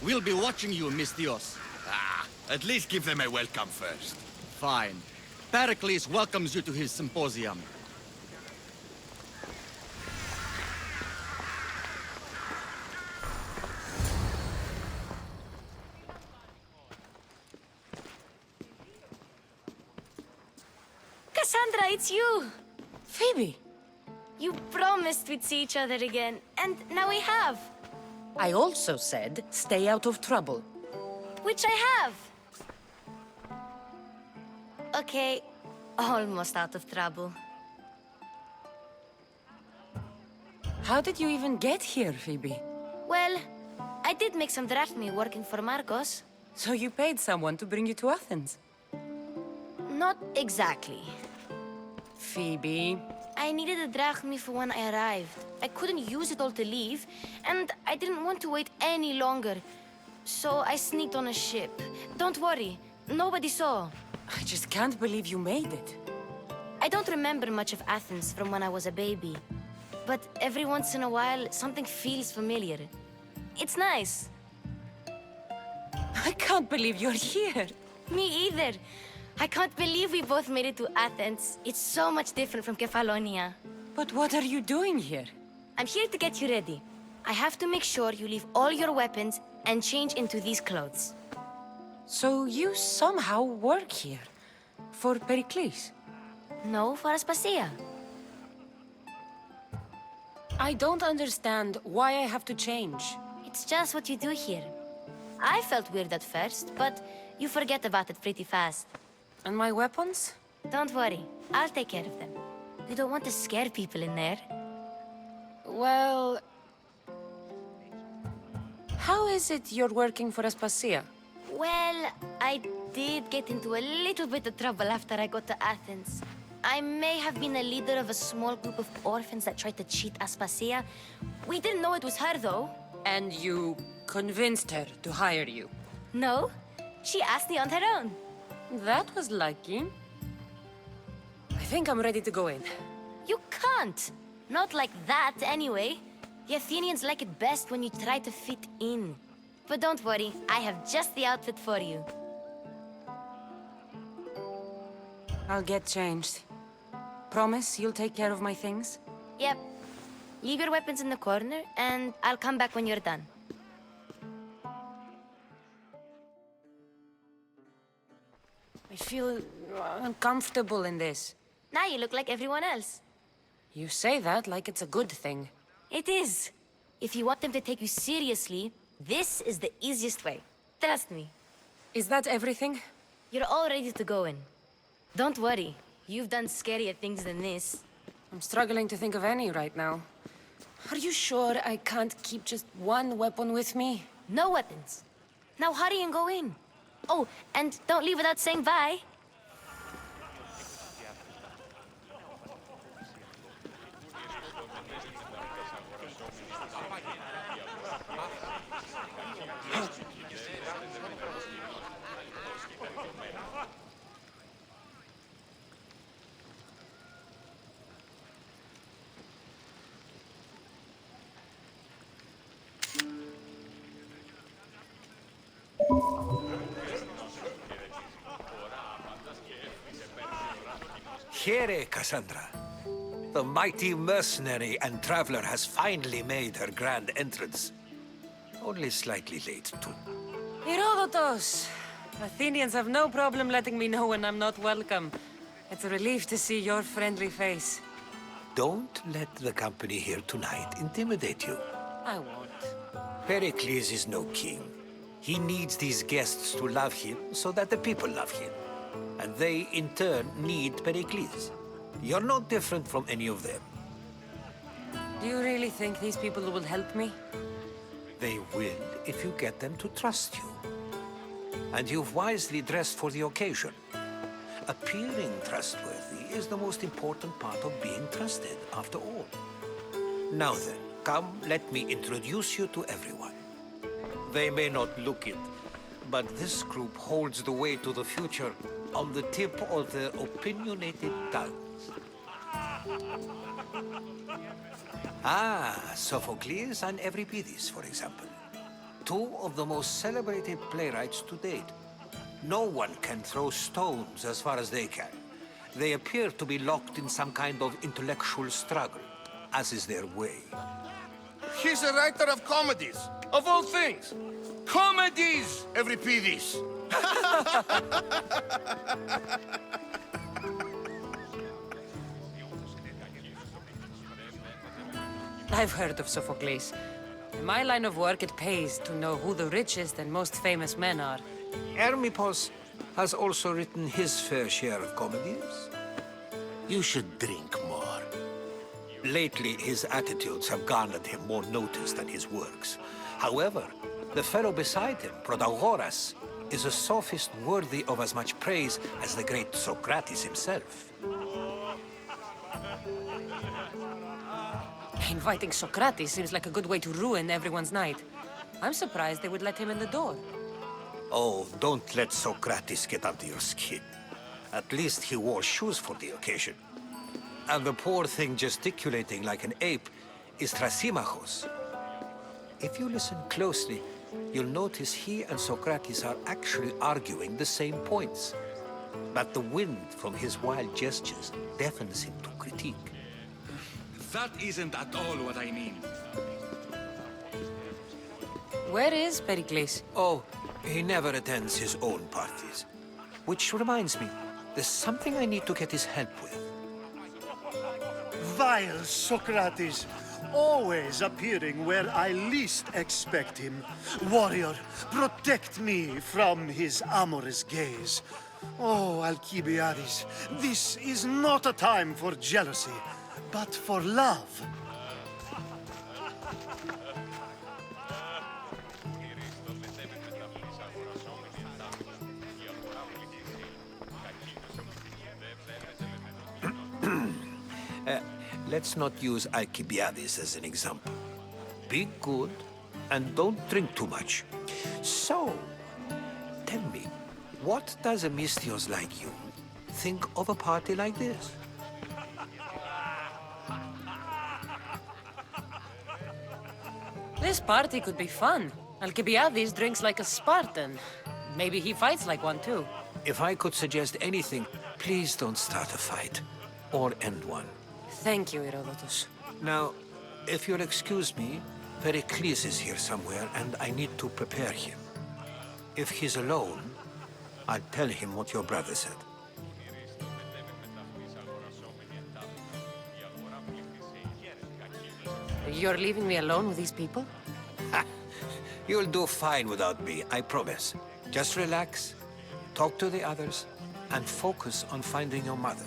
We'll be watching you, Mistios. At least give them a welcome first. Fine. Pericles welcomes you to his symposium. Cassandra, it's you! Phoebe, You promised we'd see each other again, and now we have. I also said stay out of trouble. Which I have. Okay, almost out of trouble. How did you even get here, Phoebe? Well, I did make some drachmae working for Marcos. So you paid someone to bring you to Athens? Not exactly. Phoebe... I needed a drachmae for when I arrived. I couldn't use it all to leave, and I didn't want to wait any longer. So I sneaked on a ship. Don't worry, nobody saw. I just can't believe you made it. I don't remember much of Athens from when I was a baby. But every once in a while, something feels familiar. It's nice. I can't believe you're here. Me either. I can't believe we both made it to Athens. It's so much different from Kefalonia. But what are you doing here? I'm here to get you ready. I have to make sure you leave all your weapons and change into these clothes. So you somehow work here? For Pericles? No, for Aspasia. I don't understand why I have to change. It's just what you do here. I felt weird at first, but you forget about it pretty fast. And my weapons? Don't worry, I'll take care of them. You don't want to scare people in there. Well... How is it you're working for Aspasia? Well, I did get into a little bit of trouble after I got to Athens. I may have been a leader of a small group of orphans that tried to cheat Aspasia. We didn't know it was her, though. And you convinced her to hire you? No, she asked me on her own. That was lucky. I think I'm ready to go in. You can't. Not like that, anyway. The Athenians like it best when you try to fit in. But don't worry, I have just the outfit for you. I'll get changed. Promise you'll take care of my things? Yep. Leave your weapons in the corner, and I'll come back when you're done. I feel uncomfortable in this. Now you look like everyone else. You say that like it's a good thing. It is. If you want them to take you seriously, this is the easiest way. Trust me. Is that everything? You're all ready to go in. Don't worry. You've done scarier things than this. I'm struggling to think of any right now. Are you sure I can't keep just one weapon with me? No weapons. Now hurry and go in. Oh, and don't leave without saying bye. Here, Cassandra. The mighty mercenary and traveler has finally made her grand entrance. Only slightly late, too. Herodotos! Athenians have no problem letting me know when I'm not welcome. It's a relief to see your friendly face. Don't let the company here tonight intimidate you. I won't. Pericles is no king. He needs these guests to love him so that the people love him. And they, in turn, need Pericles. You're no different from any of them. Do you really think these people will help me? They will if you get them to trust you. And you've wisely dressed for the occasion. Appearing trustworthy is the most important part of being trusted, after all. Now then, come, let me introduce you to everyone. They may not look it, but this group holds the way to the future on the tip of their opinionated tongues. Sophocles and Euripides, for example. two of the most celebrated playwrights to date. No one can throw stones as far as they can. They appear to be locked in some kind of intellectual struggle, as is their way. He's a writer of comedies, of all things. Comedies, Euripides. I've heard of Sophocles. In my line of work, it pays to know who the richest and most famous men are. Hermippos has also written his fair share of comedies. You should drink more. Lately, his attitudes have garnered him more notice than his works. However, the fellow beside him, Protagoras, is a sophist worthy of as much praise as the great Socrates himself. Inviting Socrates seems like a good way to ruin everyone's night. I'm surprised they would let him in the door. Oh, don't let Socrates get under your skin. At least he wore shoes for the occasion. And the poor thing gesticulating like an ape is Thrasymachos. If you listen closely, you'll notice he and Socrates are actually arguing the same points. But the wind from his wild gestures deafens him to critique. That isn't at all what I mean. Where is Pericles? Oh, he never attends his own parties. Which reminds me, there's something I need to get his help with. Vile Socrates, always appearing where I least expect him. Warrior, protect me from his amorous gaze. Oh, Alcibiades, this is not a time for jealousy, but for love. Let's not use Alcibiades as an example. Be good, and don't drink too much. So, tell me, what does a Mystios like you think of a party like this? This party could be fun. Alcibiades drinks like a Spartan. Maybe he fights like one too. If I could suggest anything, please don't start a fight, or end one. Thank you, Herodotus. Now, if you'll excuse me, Pericles is here somewhere, and I need to prepare him. If he's alone, I'll tell him what your brother said. You're leaving me alone with these people? You'll do fine without me, I promise. Just relax, talk to the others, and focus on finding your mother.